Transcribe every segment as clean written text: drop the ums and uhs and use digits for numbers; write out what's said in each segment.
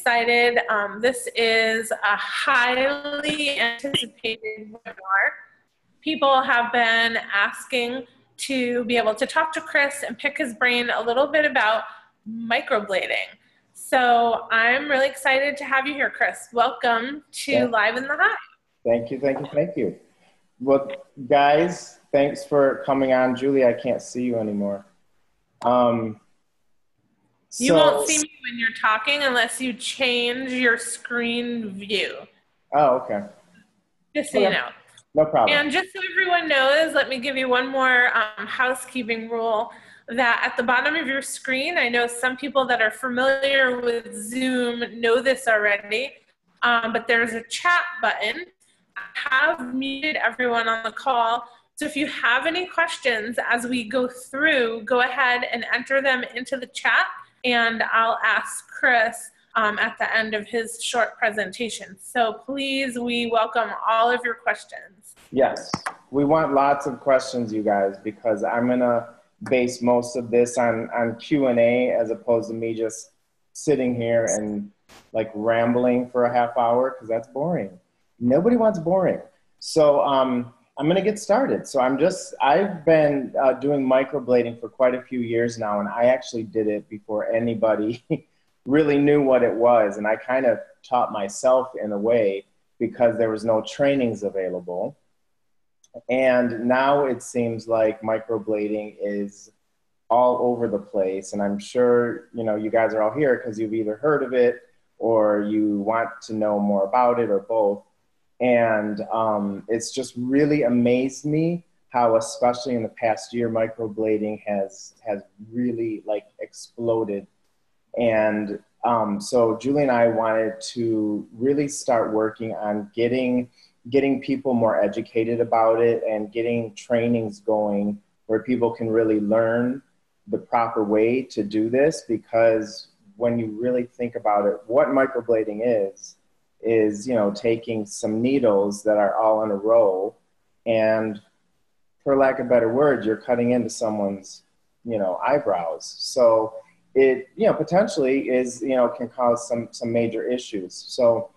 excited. This is a highly anticipated webinar. People have been asking to be able to talk to Chris and pick his brain a little bit about microblading. So I'm really excited to have you here, Chris. Welcome to Live in the Hive. Thank you, thank you, thank you. Well, guys, thanks for coming on. Julie, I can't see you anymore. You won't see me when you're talking unless you change your screen view. Oh, okay. Just so you know. No problem. And just so everyone knows, let me give you one more housekeeping rule, that at the bottom of your screen, I know some people that are familiar with Zoom know this already, but there's a chat button. I have muted everyone on the call. So if you have any questions as we go through, go ahead and enter them into the chat, and I'll ask Chris at the end of his short presentation. So please, we welcome all of your questions. Yes, we want lots of questions, you guys, because I'm gonna base most of this on Q&A as opposed to me just sitting here and like rambling for a half hour, because that's boring. Nobody wants boring. So I'm gonna get started. So I've been doing microblading for quite a few years now, and I actually did it before anybody really knew what it was. And I kind of taught myself in a way because there was no trainings available. And now it seems like microblading is all over the place. And I'm sure, you know, you guys are all here because you've either heard of it or you want to know more about it, or both. And it's just really amazed me how, especially in the past year, microblading has really like exploded. And so Julie and I wanted to really start working on getting people more educated about it and getting trainings going where people can really learn the proper way to do this. Because when you really think about it, what microblading is, you know, taking some needles that are all in a row, and for lack of better words, you're cutting into someone's, you know, eyebrows. So it, you know, potentially is, you know, can cause some major issues. So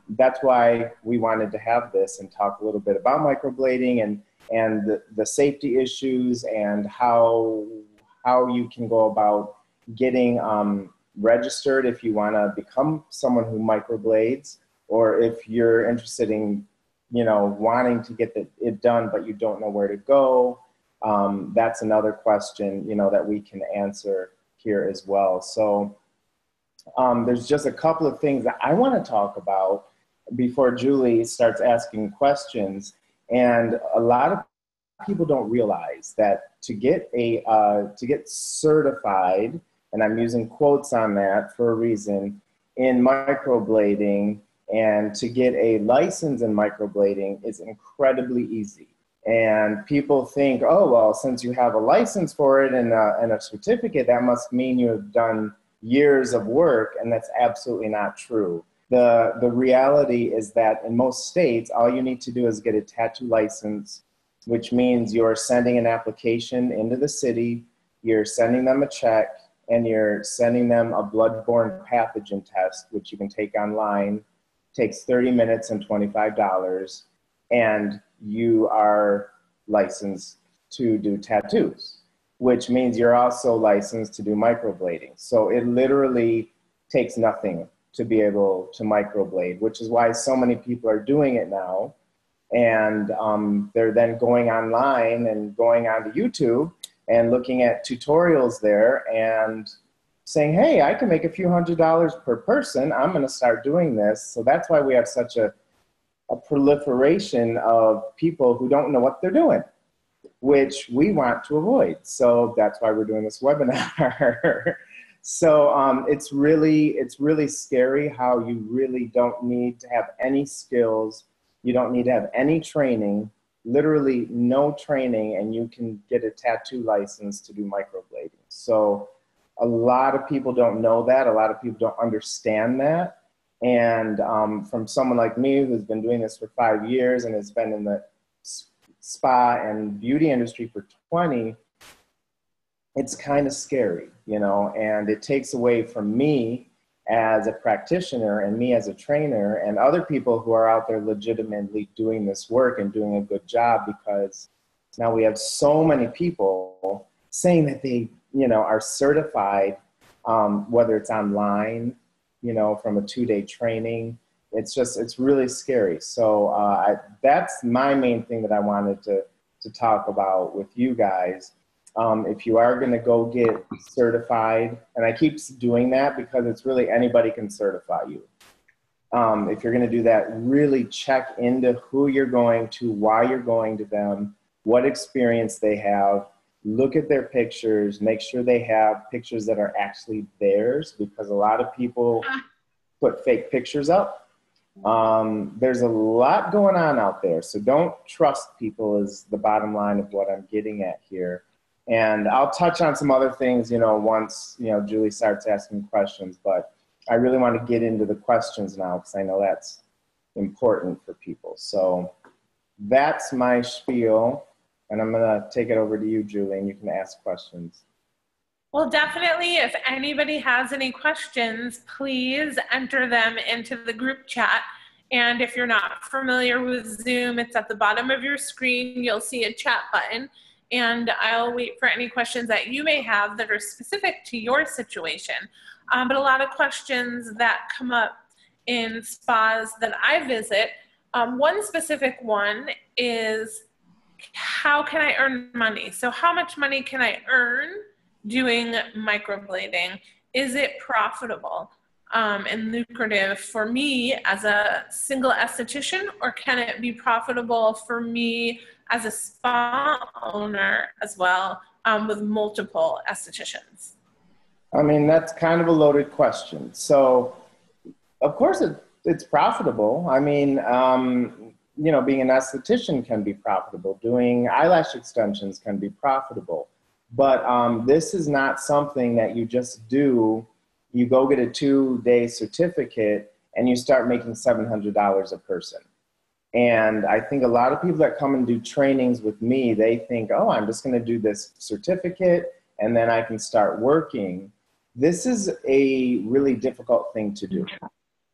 that's why we wanted to have this and talk a little bit about microblading and the safety issues and how you can go about getting registered if you want to become someone who microblades, or if you're interested in, you know, wanting to get it done but you don't know where to go. That's another question, you know, that we can answer here as well. So there's just a couple of things that I want to talk about before Julie starts asking questions. And a lot of people don't realize that to get certified, and I'm using quotes on that for a reason, in microblading, and to get a license in microblading is incredibly easy. And people think, oh, well, since you have a license for it and a certificate, that must mean you have done years of work, and that's absolutely not true. The reality is that in most states, all you need to do is get a tattoo license, which means you're sending an application into the city, you're sending them a check, and you're sending them a bloodborne pathogen test, which you can take online, takes 30 minutes and $25, and you are licensed to do tattoos, which means you're also licensed to do microblading. So it literally takes nothing to be able to microblade, which is why so many people are doing it now. And they're then going online and going onto YouTube and looking at tutorials there and saying, hey, I can make a few $100s per person. I'm gonna start doing this. So that's why we have such a proliferation of people who don't know what they're doing, which we want to avoid. So that's why we're doing this webinar. So it's really scary how you really don't need to have any skills. You don't need to have any training, literally no training, and you can get a tattoo license to do microblading. So a lot of people don't know that. A lot of people don't understand that. And from someone like me who's been doing this for 5 years and has been in the spa and beauty industry for 20, it's kind of scary, you know, and it takes away from me as a practitioner and me as a trainer and other people who are out there legitimately doing this work and doing a good job, because now we have so many people saying that they, you know, are certified, whether it's online, you know, from a 2-day training. It's really scary. So that's my main thing that I wanted to talk about with you guys. If you are going to go get certified, and I keep doing that because it's really anybody can certify you. If you're going to do that, really check into who you're going to, why you're going to them, what experience they have. Look at their pictures, make sure they have pictures that are actually theirs, because a lot of people put fake pictures up. There's a lot going on out there, so don't trust people is the bottom line of what I'm getting at here. And I'll touch on some other things, you know, once, you know, Julie starts asking questions, but I really want to get into the questions now because I know that's important for people. So that's my spiel, and I'm going to take it over to you, Julie, and you can ask questions. Well, definitely, if anybody has any questions, please enter them into the group chat. And if you're not familiar with Zoom, it's at the bottom of your screen. You'll see a chat button, and I'll wait for any questions that you may have that are specific to your situation. But a lot of questions that come up in spas that I visit, one specific one is, how can I earn money? So how much money can I earn doing microblading? Is it profitable and lucrative for me as a single esthetician, or can it be profitable for me as a spa owner as well, with multiple estheticians? I mean, that's kind of a loaded question. So of course it's profitable. I mean, you know, being an esthetician can be profitable. Doing eyelash extensions can be profitable. But this is not something that you just do. You go get a 2-day certificate and you start making $700 a person. And I think a lot of people that come and do trainings with me, they think, oh, I'm just going to do this certificate and then I can start working. This is a really difficult thing to do.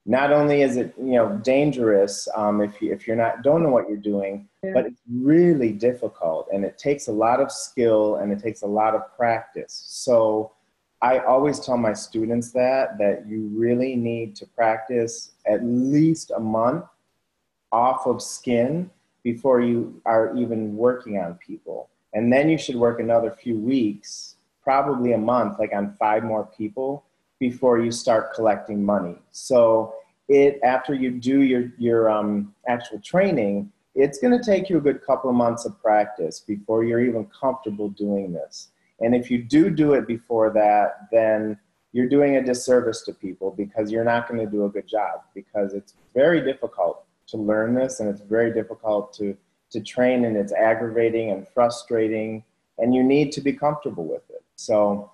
Not only is it, you know, dangerous if you're don't know what you're doing, but it's really difficult, and it takes a lot of skill and it takes a lot of practice. So I always tell my students that you really need to practice at least a month off of skin before you are even working on people. And then you should work another few weeks, probably a month, like on 5 more people, before you start collecting money. So after you do your actual training, it's going to take you a good couple of months of practice before you're even comfortable doing this. And if you do it before that, then you're doing a disservice to people, because you're not going to do a good job, because it's very difficult to learn this, and it's very difficult to train, and it's aggravating and frustrating, and you need to be comfortable with it. So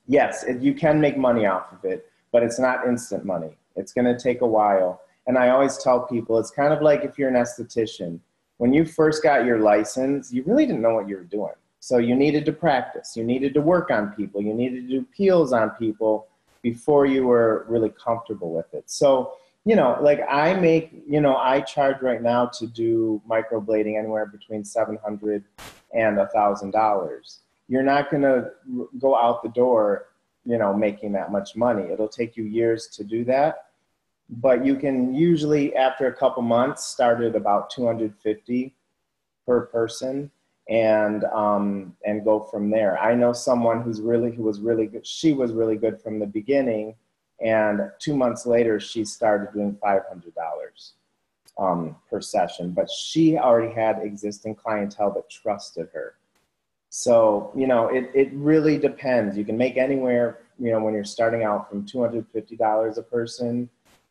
yes, you can make money off of it, but it's not instant money. It's going to take a while. And I always tell people, it's kind of like if you're an esthetician. When you first got your license, you really didn't know what you were doing. So you needed to practice. You needed to work on people. You needed to do peels on people before you were really comfortable with it. So, you know, like I charge right now to do microblading anywhere between $700 and $1,000. You're not going to go out the door, you know, making that much money. It'll take you years to do that. But you can usually, after a couple months, start at about $250 per person, and go from there. I know someone who was really good. She was really good from the beginning, and 2 months later, she started doing $500 per session. But she already had existing clientele that trusted her. So, you know, it really depends. You can make anywhere, you know, when you're starting out, from $250 a person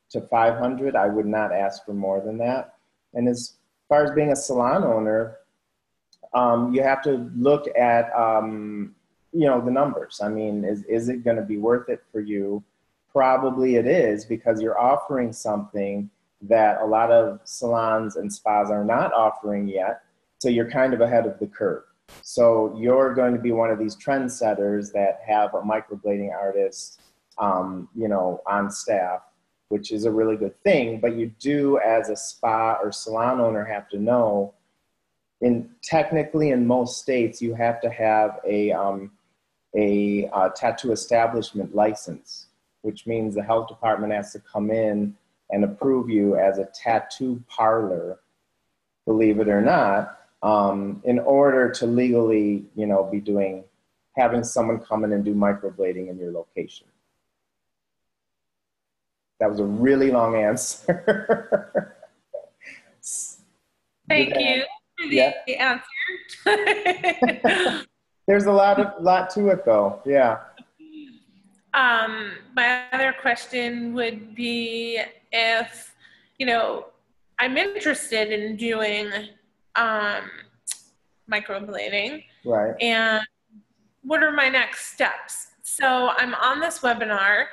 to $500. I would not ask for more than that. And as far as being a salon owner, you have to look at, you know, the numbers. I mean, is it going to be worth it for you? Probably it is, because you're offering something that a lot of salons and spas are not offering yet. So you're kind of ahead of the curve. So you're going to be one of these trendsetters that have a microblading artist you know, on staff, which is a really good thing. But you do, as a spa or salon owner, have to know, technically in most states, you have to have a tattoo establishment license, which means the health department has to come in and approve you as a tattoo parlor, believe it or not, in order to legally, you know, be having someone come in and do microblading in your location. That was a really long answer. Thank you for the answer. There's a lot to it though, yeah. My other question would be if, you know, I'm interested in doing microblading. Right. And what are my next steps? So I'm on this webinar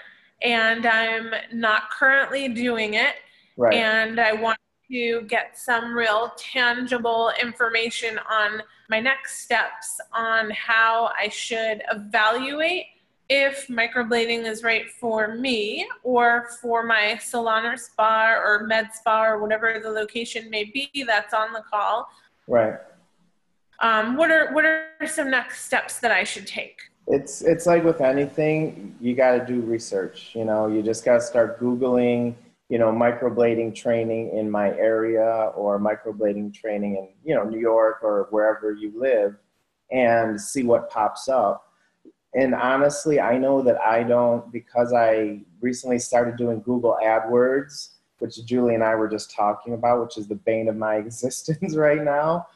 and I'm not currently doing it. Right. And I want to get some real tangible information on my next steps on how I should evaluate if microblading is right for me or for my salon or spa or med spa or whatever the location may be that's on the call. Right. What are some next steps that I should take? It's like with anything, you got to do research. You know, you just got to start Googling, you know, microblading training in my area or microblading training in, you know, New York or wherever you live, and see what pops up. And honestly, I know that I don't, because I recently started doing Google AdWords, which Julie and I were just talking about, which is the bane of my existence right now.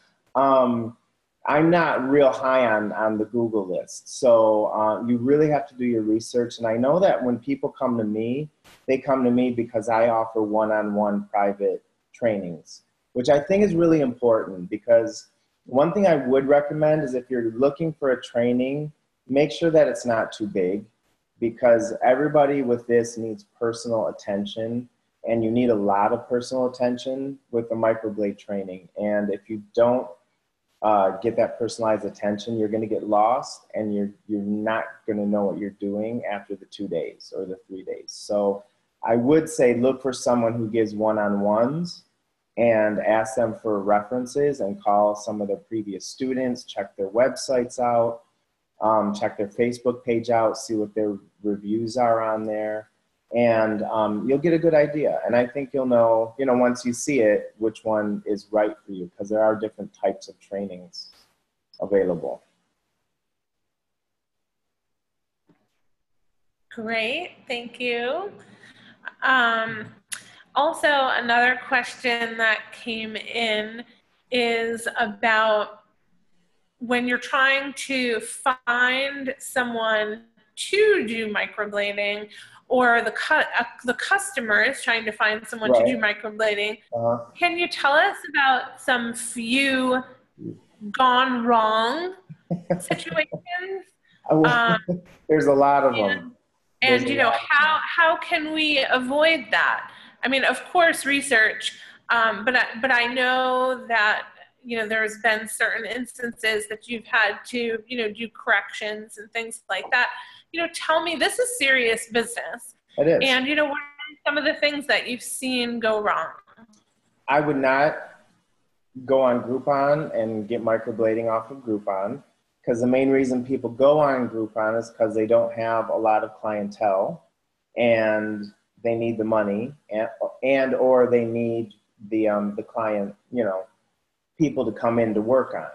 I'm not real high on the Google list. So you really have to do your research. And I know that when people come to me, they come to me because I offer one-on-one private trainings, which I think is really important, because one thing I would recommend is if you're looking for a training, make sure that it's not too big, because everybody with this needs personal attention, and you need a lot of personal attention with the microblade training. And if you don't get that personalized attention, you're going to get lost, and you're not going to know what you're doing after the 2 days or the 3 days. So I would say look for someone who gives one-on-ones and ask them for references, and call some of their previous students, check their websites out, check their Facebook page out, see what their reviews are on there, and you'll get a good idea. And I think you'll know, you know, once you see it, which one is right for you, because there are different types of trainings available. Great, thank you. Also, another question that came in is about when you're trying to find someone to do microblading, or the customer is trying to find someone to do microblading. Can you tell us about some few gone wrong situations? There's a lot of them. And you know, how can we avoid that? I mean, of course, research, but I know that, you know, there's been certain instances that you've had to, you know, do corrections and things like that. You know, tell me, this is serious business. It is. And, you know, what are some of the things that you've seen go wrong? I would not go on Groupon and get microblading off of Groupon, because the main reason people go on Groupon is because they don't have a lot of clientele, and they need the money, and or they need the client, you know, people to come in to work on.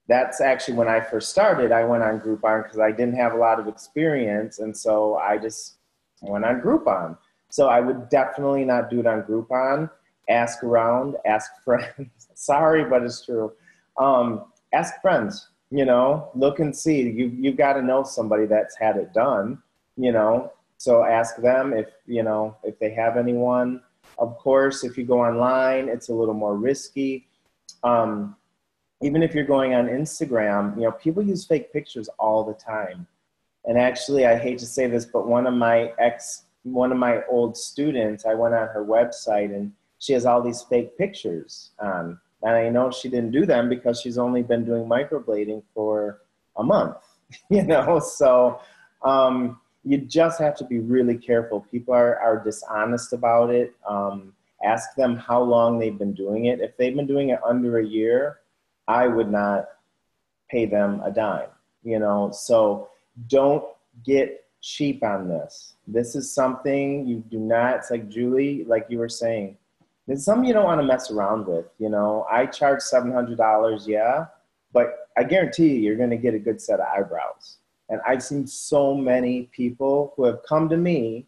That's actually when I first started. I went on Groupon because I didn't have a lot of experience, and so I just went on Groupon. So I would definitely not do it on Groupon. Ask around, ask friends. Sorry, but it's true. Ask friends, you know, look and see. You've got to know somebody that's had it done, you know, so ask them if, you know, if they have anyone. Of course, if you go online, it's a little more risky. Even if you're going on Instagram, you know, people use fake pictures all the time. And actually, I hate to say this, but one of my old students, I went on her website and she has all these fake pictures on. And I know she didn't do them because she's only been doing microblading for a month, you know? So you just have to be really careful. People are dishonest about it. Ask them how long they've been doing it. If they've been doing it under a year, I would not pay them a dime, you know? So don't get cheap on this. This is something you do not, it's like Julie, like you were saying, it's something you don't want to mess around with, you know? I charge $700, yeah, but I guarantee you, you're going to get a good set of eyebrows. And I've seen so many people who have come to me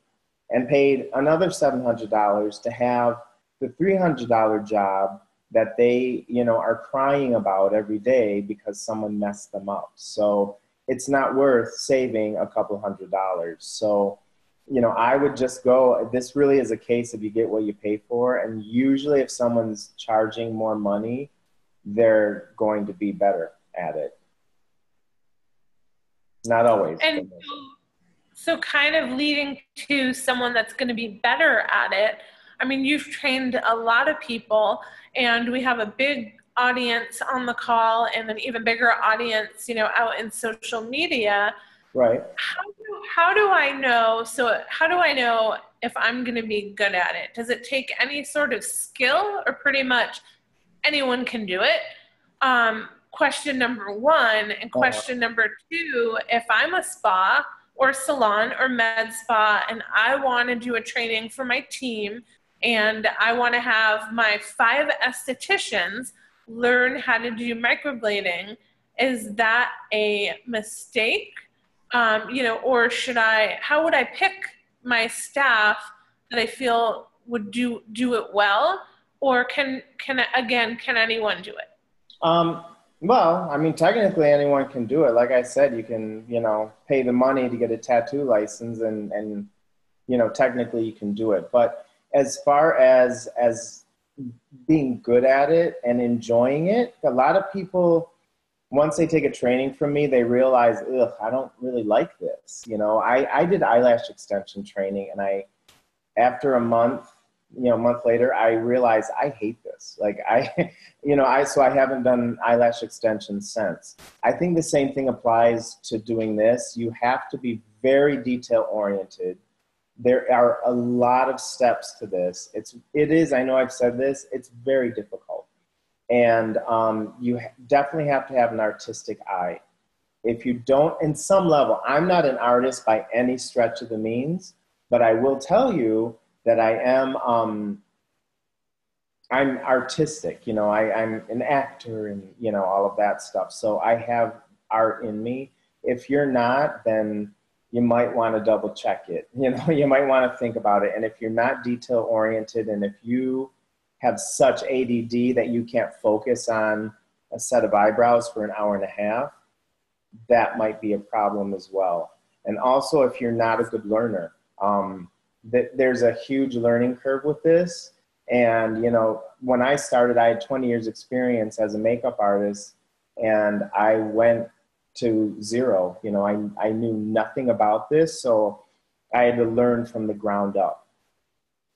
and paid another $700 to have the $300 job that they, you know, are crying about every day because someone messed them up. So it's not worth saving a couple $100. So, you know, I would just go, this really is a case of you get what you pay for. And usually if someone's charging more money, they're going to be better at it. Not always. And so kind of leading to someone that's going to be better at it. I mean, you've trained a lot of people, and we have a big audience on the call and an even bigger audience, you know, out in social media. Right. How do I know? So how do I know if I'm going to be good at it? Does it take any sort of skill, or pretty much anyone can do it? Question number one. And question number two, if I'm a spa or salon or med spa and I want to do a training for my team and I want to have my 5 aestheticians learn how to do microblading, is that a mistake? You know, or how would I pick my staff that I feel would do it well? Or can anyone do it? Well, I mean, technically anyone can do it. Like I said, you can, you know, pay the money to get a tattoo license and you know, technically you can do it. But as far as being good at it and enjoying it, a lot of people, once they take a training from me, they realize, ugh, I don't really like this. You know, I did eyelash extension training, and after a month, you know, a month later, I realized I hate this. Like so I haven't done eyelash extensions since. I think the same thing applies to doing this. You have to be very detail oriented. There are a lot of steps to this. It is, I know I've said this, it's very difficult. And you definitely have to have an artistic eye. If you don't, in some level, I'm not an artist by any stretch of the means, but I will tell you that I am, I'm artistic, you know, I'm an actor and, you know, all of that stuff. So I have art in me. If you're not, then you might want to double check it. You know, you might want to think about it. And if you're not detail oriented, and if you have such ADD that you can't focus on a set of eyebrows for an hour and a half, that might be a problem as well. And also if you're not a good learner, there's a huge learning curve with this. And, you know, when I started, I had 20 years experience as a makeup artist, and I went to zero. You know, I knew nothing about this, so I had to learn from the ground up.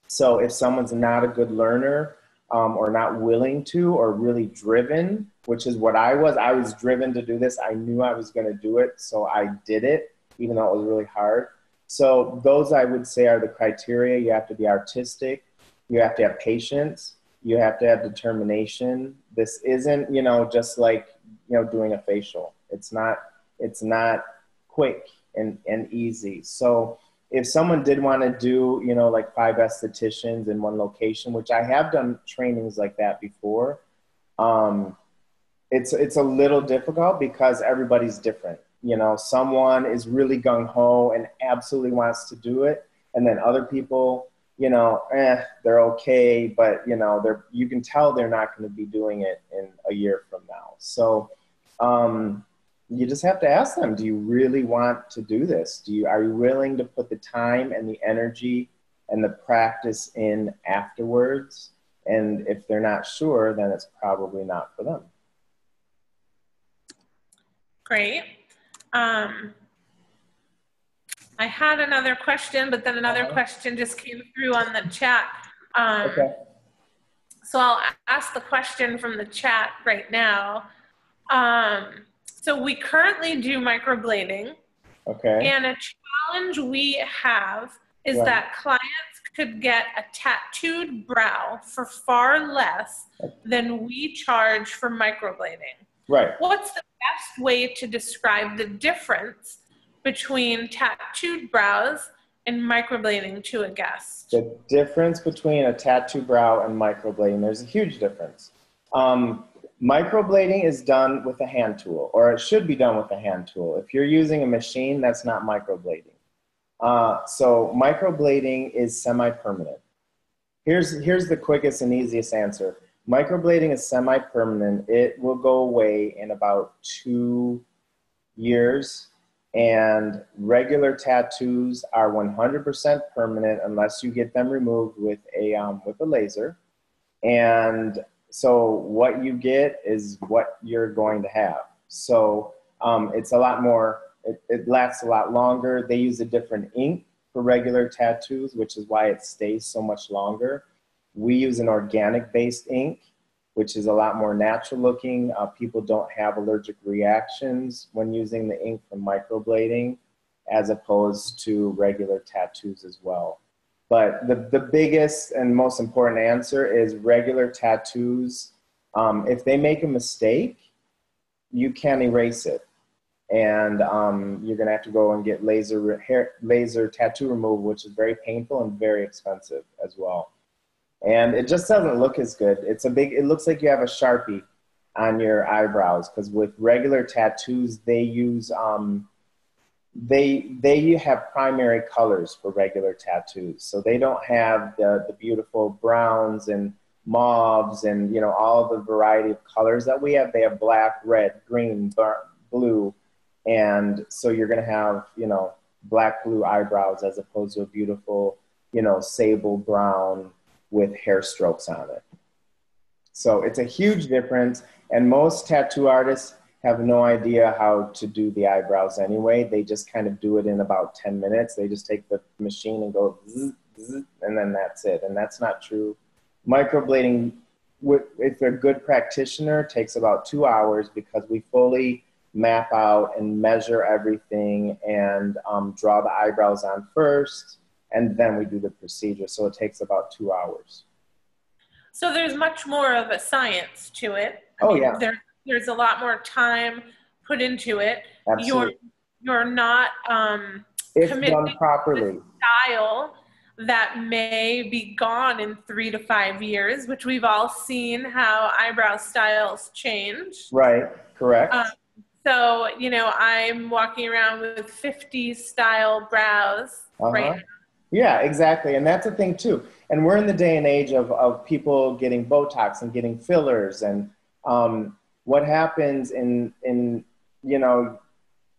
So if someone's not a good learner, or not willing to, or really driven, which is what I was driven to do this. I knew I was going to do it, so I did it, even though it was really hard. So those, I would say, are the criteria. You have to be artistic. You have to have patience. You have to have determination. This isn't, you know, just like, you know, doing a facial. It's not quick and easy. So if someone did want to do, you know, like 5 aestheticians in one location, which I have done trainings like that before, it's a little difficult because everybody's different. You know, someone is really gung-ho and absolutely wants to do it, and then other people, you know, they're okay, but, you know, you can tell they're not going to be doing it in a year from now. So you just have to ask them, do you really want to do this? Are you willing to put the time and the energy and the practice in afterwards? And if they're not sure, then it's probably not for them. Great. I had another question, but then another question just came through on the chat. Okay. So I'll ask the question from the chat right now. So we currently do microblading, Okay. And a challenge we have is Right. that clients could get a tattooed brow for far less than we charge for microblading. Right. What's the best way to describe the difference between tattooed brows and microblading to a guest? The difference between a tattoo brow and microblading, there's a huge difference. Microblading is done with a hand tool, or it should be done with a hand tool. If you're using a machine, that's not microblading. So microblading is semi-permanent. Here's the quickest and easiest answer. Microblading is semi-permanent. It will go away in about 2 years, and regular tattoos are 100% permanent unless you get them removed with a laser. And so what you get is what you're going to have. So it's a lot more, it lasts a lot longer. They use a different ink for regular tattoos, which is why it stays so much longer. We use an organic-based ink, which is a lot more natural looking. People don't have allergic reactions when using the ink from microblading, as opposed to regular tattoos as well. But the biggest and most important answer is regular tattoos. If they make a mistake, you can't erase it. And you're gonna have to go and get laser tattoo removal, which is very painful and very expensive as well. And it just doesn't look as good. It looks like you have a Sharpie on your eyebrows, because with regular tattoos, they use, they have primary colors for regular tattoos. So they don't have the beautiful browns and mauves and, you know, all the variety of colors that we have. They have black, red, green, blue. And so you're gonna have, you know, black, blue eyebrows as opposed to a beautiful, you know, sable brown with hair strokes on it. So it's a huge difference, and most tattoo artists have no idea how to do the eyebrows anyway. They just kind of do it in about 10 minutes. They just take the machine and go zzz, zzz, and then that's it, and that's not true. Microblading, if they're a good practitioner, takes about 2 hours, because we fully map out and measure everything and draw the eyebrows on first, and then we do the procedure. So it takes about 2 hours. So there's much more of a science to it. I mean, yeah. There's a lot more time put into it. Absolutely. You're not if committing done properly. to a style that may be gone in 3 to 5 years, which we've all seen how eyebrow styles change. Right, correct. So, you know, I'm walking around with 50s style brows right now. Yeah, exactly. And that's a thing too. And we're in the day and age of people getting Botox and getting fillers. And what happens in, you know,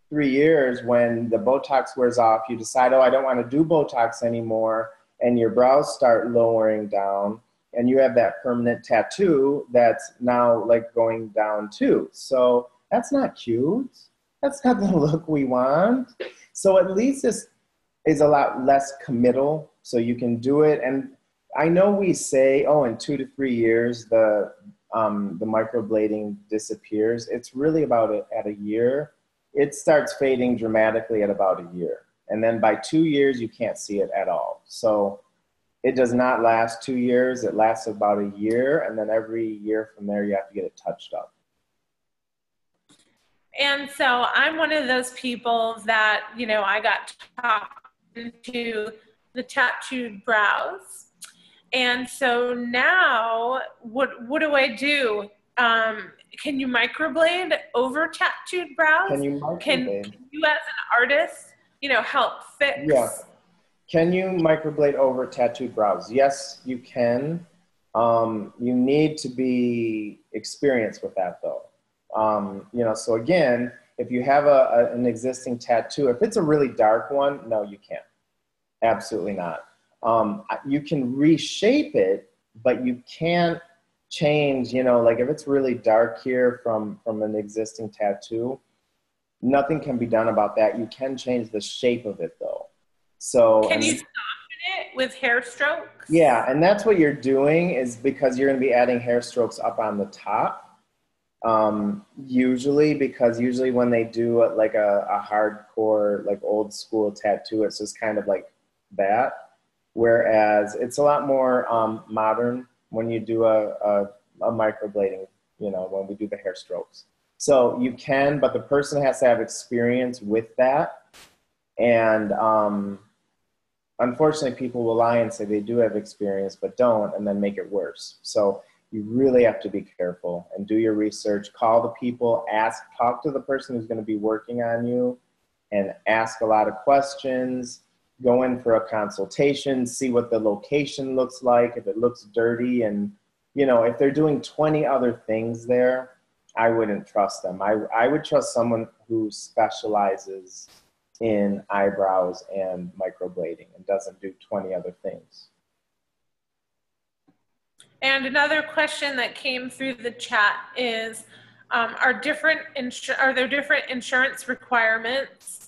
3 years when the Botox wears off, you decide, oh, I don't want to do Botox anymore. And your brows start lowering down, and you have that permanent tattoo that's now like going down too. So that's not cute. That's not the look we want. So at least this is a lot less committal, so you can do it. And I know we say, oh, in 2 to 3 years, the microblading disappears. It's really about at a year. It starts fading dramatically at about a year. And then by 2 years, you can't see it at all. So it does not last 2 years. It lasts about a year. And then every year from there, you have to get it touched up. And so I'm one of those people that, you know, I got talked into the tattooed brows. And so now what do I do? Can you microblade over tattooed brows? Can you microblade? Can you as an artist, you know, help fix? Yeah. Can you microblade over tattooed brows? Yes, you can. You need to be experienced with that though. You know, so again, if you have an existing tattoo, if it's a really dark one, no, you can't. Absolutely not. You can reshape it, but you can't change, you know, like if it's really dark here from an existing tattoo, nothing can be done about that. You can change the shape of it though. So can you soften it with hair strokes? Yeah, and that's what you're doing, is because you're going to be adding hair strokes up on the top. Usually, because usually when they do like a hardcore, like old school tattoo, it's just kind of like that. Whereas it's a lot more modern when you do a microblading, you know, when we do the hair strokes. So you can, but the person has to have experience with that. And unfortunately, people will lie and say they do have experience, but don't, and then make it worse. So you really have to be careful and do your research. Call the people, talk to the person who's going to be working on you, and ask a lot of questions. Go in for a consultation, see what the location looks like, if it looks dirty, and you know, if they're doing 20 other things there, I wouldn't trust them. I would trust someone who specializes in eyebrows and microblading and doesn't do 20 other things. And another question that came through the chat is, are there different insurance requirements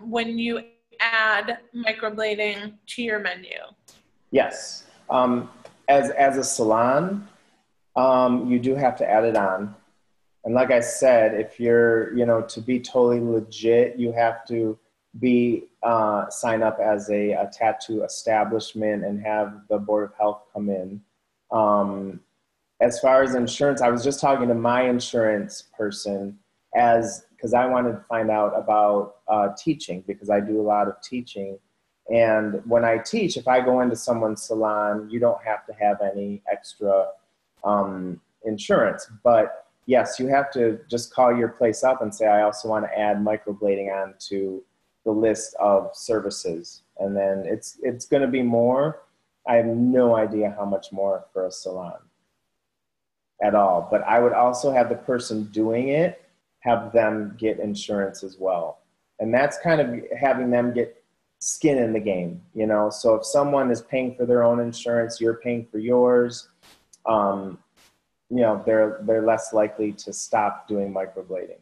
when you add microblading to your menu? Yes. As a salon, you do have to add it on. And like I said, if you're, you know, to be totally legit, you have to be sign up as a tattoo establishment and have the Board of Health come in. As far as insurance, I was just talking to my insurance person because I wanted to find out about teaching, because I do a lot of teaching. And when I teach, if I go into someone's salon, you don't have to have any extra insurance. But yes, you have to just call your place up and say, I also want to add microblading onto the list of services. And then it's going to be more. I have no idea how much more for a salon at all. But I would also have the person doing it, have them get insurance as well. And that's kind of having them get skin in the game, you know? So if someone is paying for their own insurance, you're paying for yours, you know, they're less likely to stop doing microblading.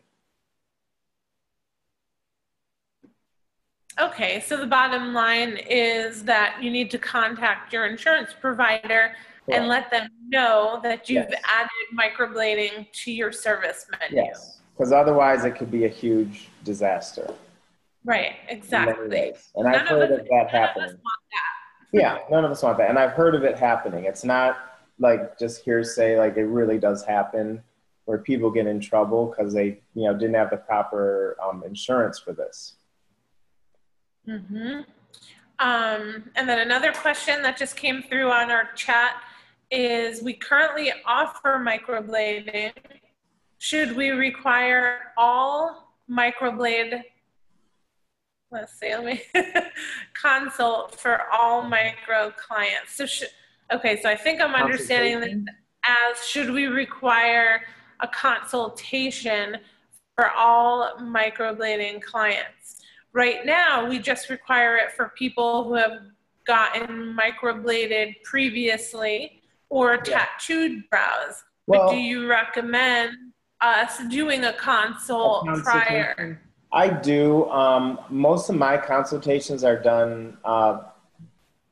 Okay, so the bottom line is that you need to contact your insurance provider and let them know that you've added microblading to your service menu. Yes, because otherwise it could be a huge disaster. Right, exactly. And I've heard of that happening. Yeah, none of us want that. And I've heard of it happening. It's not like just hearsay, like it really does happen where people get in trouble because they, you know, didn't have the proper insurance for this. Mm-hmm. And then another question that just came through on our chat is, we currently offer microblading. Should we require all microblade, let's see, let me consult for all micro clients? So okay, so I think I'm understanding this as, should we require a consultation for all microblading clients? Right now, we just require it for people who have gotten microbladed previously or tattooed brows. Well, but do you recommend us doing a consult prior? I do. Most of my consultations are done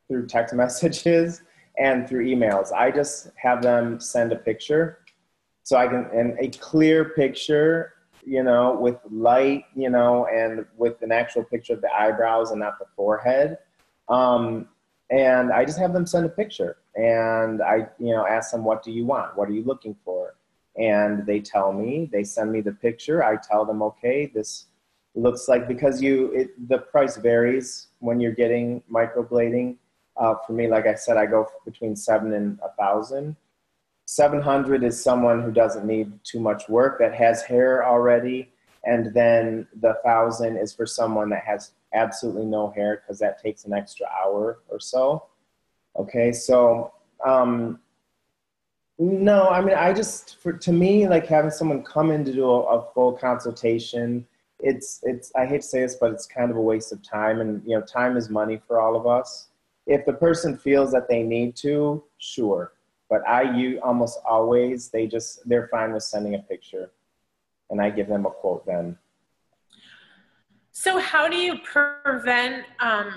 through text messages and through emails. I just have them send a picture. So I can, and a clear picture, you know, with light, you know, and with an actual picture of the eyebrows and not the forehead. And I just have them send a picture, and I, you know, ask them, what do you want? What are you looking for? And they tell me, they send me the picture. I tell them, okay, this looks like, because the price varies when you're getting microblading. For me, like I said, I go between $700 and $1,000. $700 is someone who doesn't need too much work, that has hair already. And then the $1,000 is for someone that has absolutely no hair, because that takes an extra hour or so. Okay, so no, I mean, to me, like having someone come in to do a full consultation, it's I hate to say this, but it's kind of a waste of time. And you know, time is money for all of us. If the person feels that they need to, sure. But almost always, they're fine with sending a picture, and I give them a quote then. So how do you prevent,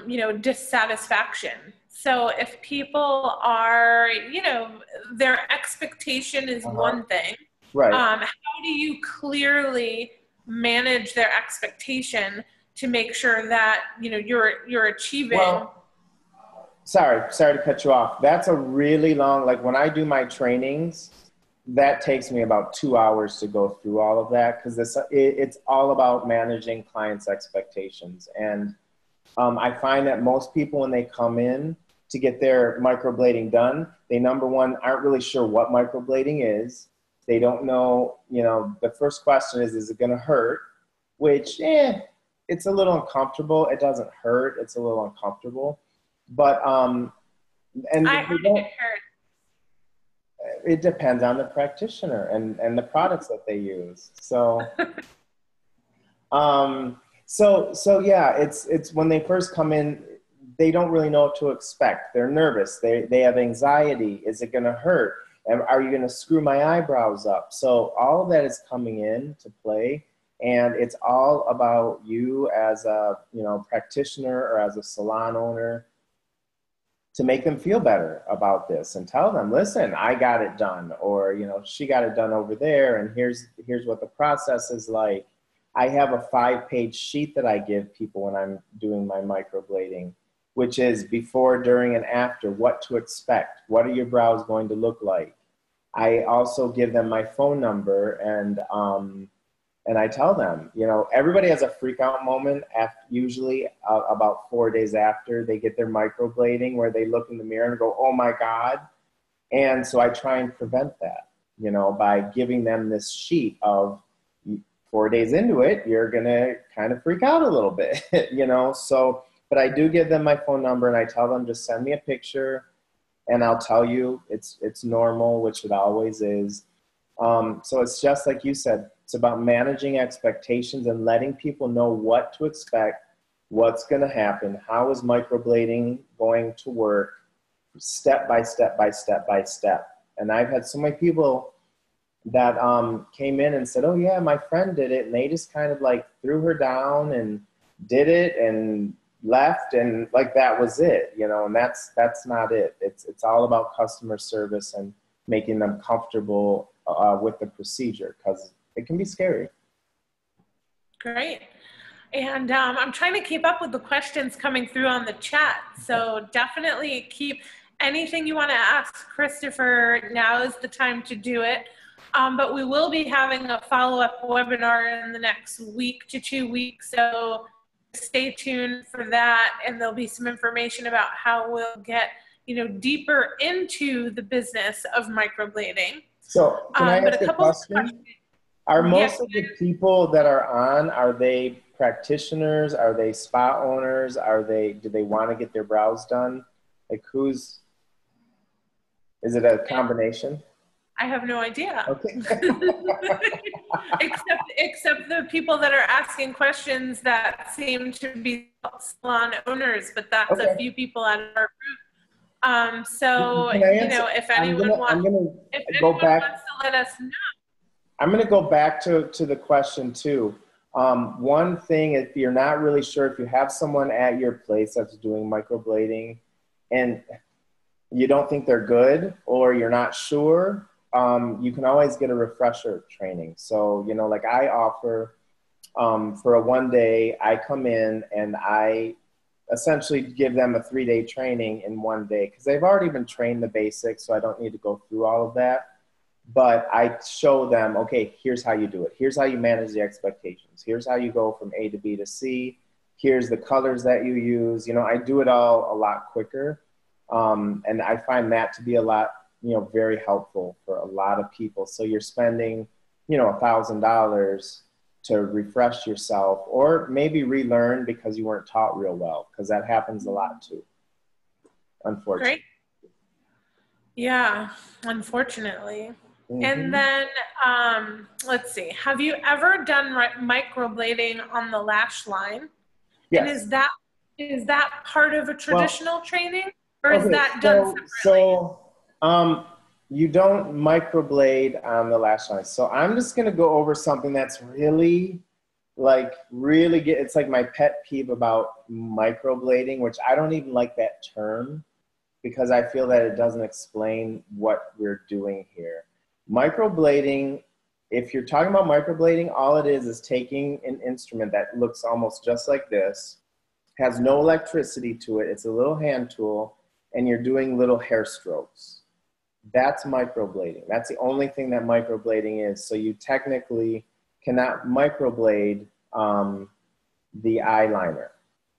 you know, dissatisfaction? So if people are, you know, their expectation is one thing, Right. How do you clearly manage their expectation to make sure that, you know, you're achieving? Well, sorry to cut you off. That's a really long, like when I do my trainings, that takes me about 2 hours to go through all of that, because it's all about managing clients' expectations. And I find that most people, when they come in to get their microblading done, they, number one, aren't really sure what microblading is. They don't know, you know, the first question is it going to hurt? Which, it's a little uncomfortable. It doesn't hurt. It's a little uncomfortable. But, and I heard it hurt. It depends on the practitioner and the products that they use. So, so yeah, it's when they first come in, they don't really know what to expect. They're nervous. They have anxiety. Is it going to hurt? Are you going to screw my eyebrows up? So all of that is coming in to play, and it's all about you as a, you know, practitioner or as a salon owner, to make them feel better about this and tell them, listen, I got it done, or, you know, she got it done over there, and here's what the process is like. I have a 5-page sheet that I give people when I'm doing my microblading, which is before, during, and after, what to expect. What are your brows going to look like? I also give them my phone number, and I tell them, you know, everybody has a freak out moment usually about 4 days after they get their microblading, where they look in the mirror and go, oh my God. And so I try and prevent that, you know, by giving them this sheet of 4 days into it, you're going to kind of freak out a little bit, you know. So, but I do give them my phone number, and I tell them, just send me a picture and I'll tell you it's normal, which it always is. So it's just like you said, it's about managing expectations and letting people know what to expect, what's going to happen, how is microblading going to work, step by step by step by step. And I've had so many people that came in and said, oh yeah, my friend did it, and they just kind of like threw her down and did it and left, and like that was it, you know. And that's not it. It's all about customer service and making them comfortable with the procedure, because it can be scary. Great. And I'm trying to keep up with the questions coming through on the chat. So definitely keep anything you want to ask Christopher. Now is the time to do it. But we will be having a follow-up webinar in the next week to 2 weeks. So stay tuned for that. And there'll be some information about how we'll get, you know, deeper into the business of microblading. So can I ask a question? Are most of the people that are on, are they practitioners? Are they spa owners? Do they want to get their brows done? Like is it a combination? I have no idea. Okay. except the people that are asking questions that seem to be salon owners, but that's okay. A few people out of our group. So, you know, if anyone wants to let us know. I'm going to go back to the question too. One thing, if you're not really sure, if you have someone at your place that's doing microblading and you don't think they're good, or you're not sure, you can always get a refresher training. So, you know, like I offer for a 1 day, I come in and I essentially give them a 3-day training in 1 day, because they've already been trained the basics, so I don't need to go through all of that. But I show them, okay, here's how you do it. Here's how you manage the expectations. Here's how you go from A to B to C. Here's the colors that you use. You know, I do it all a lot quicker. And I find that to be a lot, you know, very helpful for a lot of people. So you're spending, you know, $1,000 to refresh yourself, or maybe relearn because you weren't taught real well, because that happens a lot too, unfortunately. Great. Yeah, unfortunately. Mm-hmm. And then, let's see, have you ever done microblading on the lash line? Yes. And is that part of a traditional training, or is that done separately? So, you don't microblade on the lash line. So I'm just going to go over something that's really, it's like my pet peeve about microblading, which I don't even like that term, because I feel that it doesn't explain what we're doing here. Microblading if you're talking about microblading, all it is taking an instrument that looks almost just like this, has no electricity to it, it's a little hand tool, and you're doing little hair strokes. That's microblading. That's the only thing that microblading is. So you technically cannot microblade the eyeliner.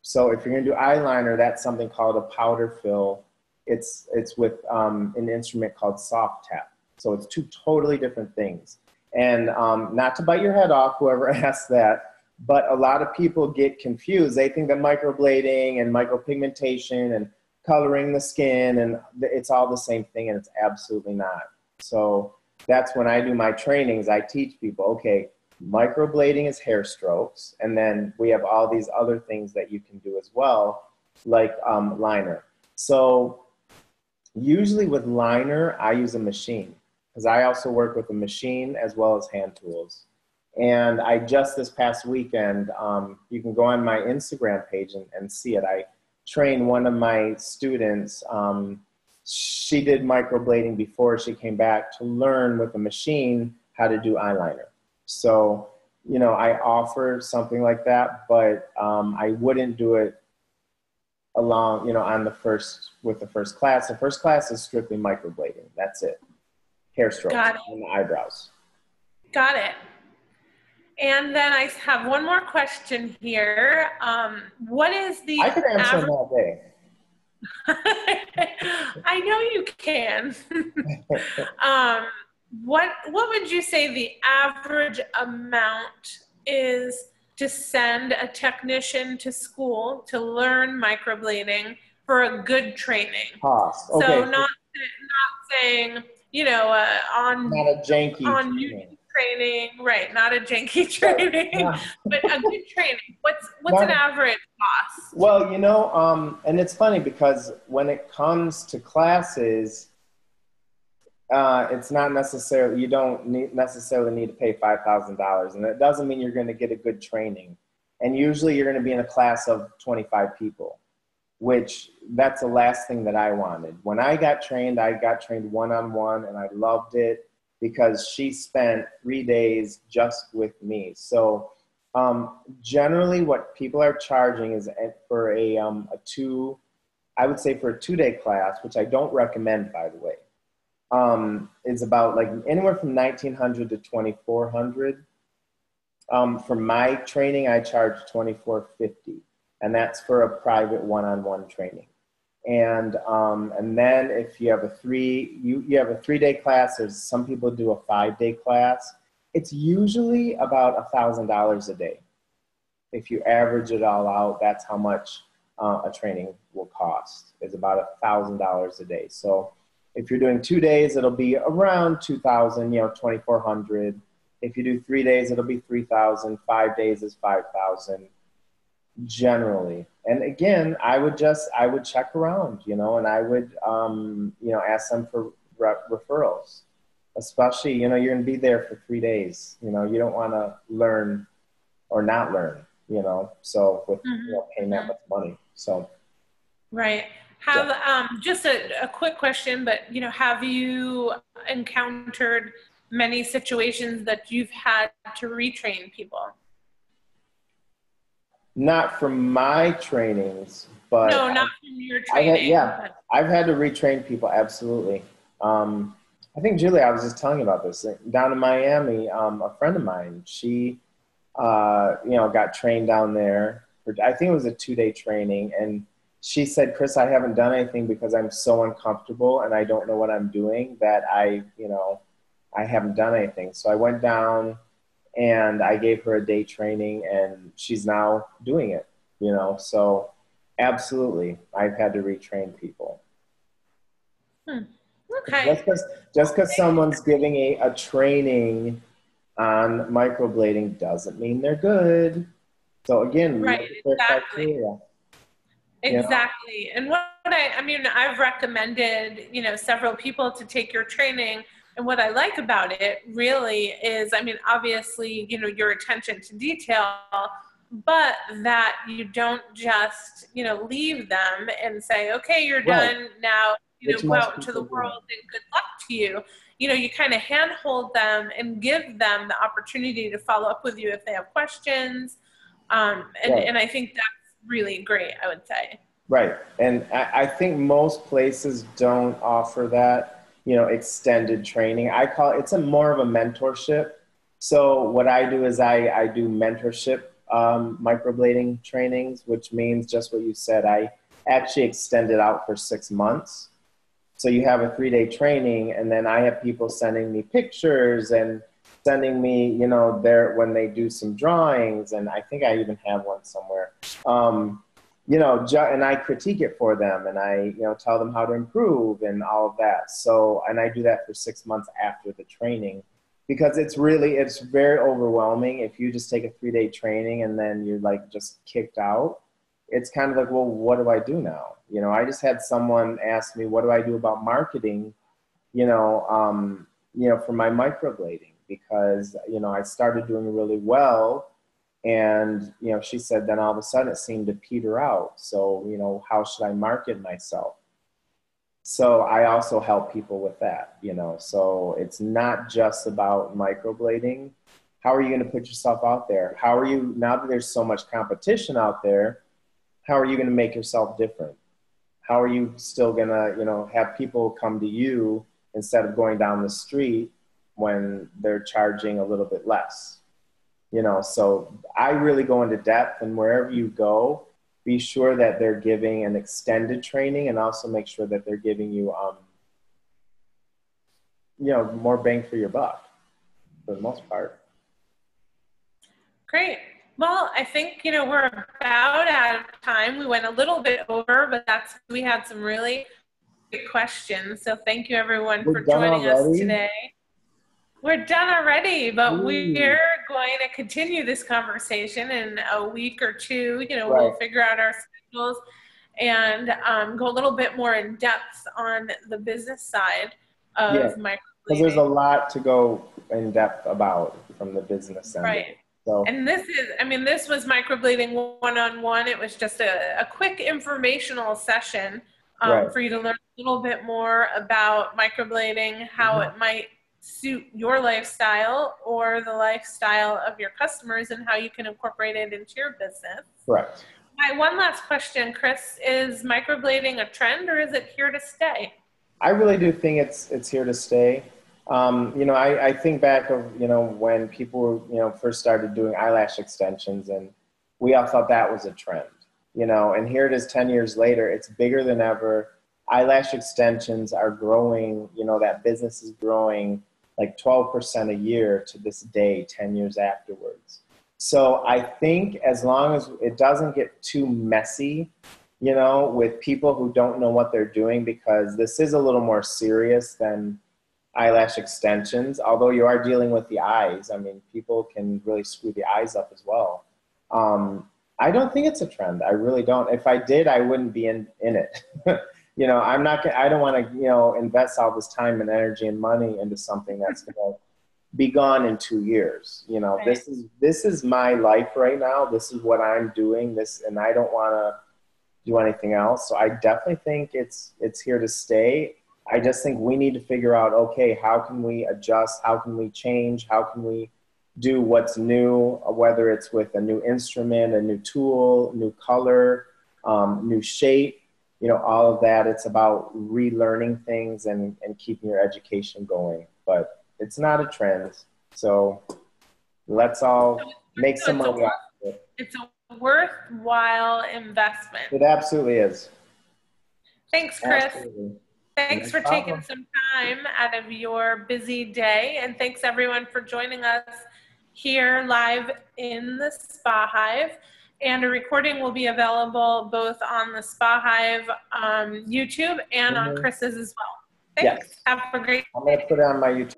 So if you're gonna do eyeliner, that's something called a powder fill. It's with an instrument called soft tap. So it's two totally different things. And not to bite your head off, whoever asked that, but a lot of people get confused. They think that microblading and micropigmentation and coloring the skin and it's all the same thing, and it's absolutely not. So that's when I do my trainings, I teach people, okay, microblading is hair strokes, and then we have all these other things that you can do as well, like liner. So usually with liner, I use a machine, because I also work with a machine as well as hand tools. And I just this past weekend, you can go on my Instagram page and see it. I trained one of my students. She did microblading before she came back to learn with a machine how to do eyeliner. So, you know, I offer something like that, but I wouldn't do it along, you know, with the first class. The first class is strictly microblading. That's it. Hair strokes on the eyebrows. Got it. And then I have one more question here. What is the I could answer them all day. I know you can. What would you say the average amount is to send a technician to school to learn microblading for a good training? Cost. Okay. So not saying, you know, on not a janky training, right? Not a janky training, but a good training. What's an average cost? Well, you know, and it's funny because when it comes to classes, it's not necessarily, you don't necessarily need to pay $5,000, and it doesn't mean you're going to get a good training. And usually you're going to be in a class of 25 people, which that's the last thing that I wanted. When I got trained one-on-one, and I loved it because she spent 3 days just with me. So generally what people are charging is for I would say for a 2-day class, which I don't recommend, by the way, is about like anywhere from $1,900 to $2,400. For my training, I charge $2,450, and that's for a private one-on-one training. And then if you have a 3-day class, there's some people do a 5-day class. It's usually about $1,000 a day. If you average it all out, that's how much a training will cost, is about $1,000 a day. So if you're doing 2 days, it'll be around $2,000, you know, $2,400. If you do 3 days, it'll be $3,000. 5 days is $5,000 generally. And again, I would check around, you know, and I would, you know, ask them for referrals, especially, you know, you're going to be there for 3 days. You know, you don't want to learn or not learn, you know, so with you know, paying that much money. So. Right. Just a quick question, but, you know, have you encountered many situations that you've had to retrain people? Not from my trainings, but no, not from your training. I've had to retrain people. Absolutely. I think Julie, I was just telling you about this down in Miami. A friend of mine, she, you know, got trained down there. I think it was a 2-day training, and she said, "Chris, I haven't done anything because I'm so uncomfortable and I don't know what I'm doing that I haven't done anything." So I went down and I gave her a day training, and she's now doing it, you know. So absolutely, I've had to retrain people. Okay. Just because someone's giving a training on microblading doesn't mean they're good. So again, right, exactly. Exactly. And what I mean, I've recommended, you know, several people to take your training. And what I like about it really is, I mean, obviously, you know, your attention to detail, but that you don't just, you know, leave them and say, okay, you're done now, you know, go out into the world and good luck to you. you know, you kind of handhold them and give them the opportunity to follow up with you if they have questions. And I think that's really great, I would say. Right. And I think most places don't offer that, you know, extended training. I call it, it's a more of a mentorship. So what I do is I do mentorship microblading trainings, which means just what you said. I actually extend it out for 6 months. So you have a 3-day training, and then I have people sending me pictures and sending me, you know, when they do some drawings, and I think I even have one somewhere. You know, and I critique it for them, and I, you know, tell them how to improve and all of that. So, and I do that for 6 months after the training, because it's very overwhelming if you just take a 3-day training and then you're like just kicked out. It's kind of like, well, what do I do now? You know, I just had someone ask me, what do I do about marketing, you know, for my microblading, because, you know, I started doing really well. And, you know, she said, then all of a sudden it seemed to peter out. So, you know, how should I market myself? So I also help people with that, you know, so it's not just about microblading. How are you going to put yourself out there? How are you, now that there's so much competition out there, how are you going to make yourself different? How are you still going to, you know, have people come to you instead of going down the street when they're charging a little bit less? You know, so I really go into depth, and wherever you go, be sure that they're giving an extended training, and also make sure that they're giving you, you know, more bang for your buck for the most part. Great. Well, I think, you know, we're about out of time. We went a little bit over, but we had some really great questions. So thank you everyone for joining us today. We're done already, but we're going to continue this conversation in a week or two. You know, we'll figure out our schedules and go a little bit more in depth on the business side of microblading. Because there's a lot to go in depth about from the business end. Right. So. And this is, I mean, this was microblading one-on-one. It was just a quick informational session for you to learn a little bit more about microblading, how it might suit your lifestyle or the lifestyle of your customers, and how you can incorporate it into your business. Correct. My one last question, Chris, is microblading a trend, or is it here to stay? I really do think it's here to stay. You know, I think back of, you know, when people, you know, first started doing eyelash extensions, and we all thought that was a trend, you know, and here it is 10 years later, it's bigger than ever. Eyelash extensions are growing, you know, that business is growing like 12% a year to this day, 10 years afterwards. So I think as long as it doesn't get too messy, you know, with people who don't know what they're doing, because this is a little more serious than eyelash extensions, although you are dealing with the eyes. I mean, people can really screw the eyes up as well. I don't think it's a trend. I really don't. If I did, I wouldn't be in it. You know, I don't want to, you know, invest all this time and energy and money into something that's going to be gone in 2 years. You know, this is my life right now. This is what I'm doing, and I don't want to do anything else. So I definitely think it's here to stay. I just think we need to figure out, okay, how can we adjust? How can we change? How can we do what's new, whether it's with a new instrument, a new tool, new color, new shape, you know, all of that. It's about relearning things and keeping your education going. But it's not a trend. So let's all make some money out of it. It's a worthwhile investment. It absolutely is. Thanks, Chris. Absolutely. Thanks for taking some time out of your busy day. And thanks everyone for joining us here live in the Spa Hive. And a recording will be available both on the Spa Hive YouTube and on Chris's as well. Thanks. Yes. Have a great day. I'm going to put it on my YouTube.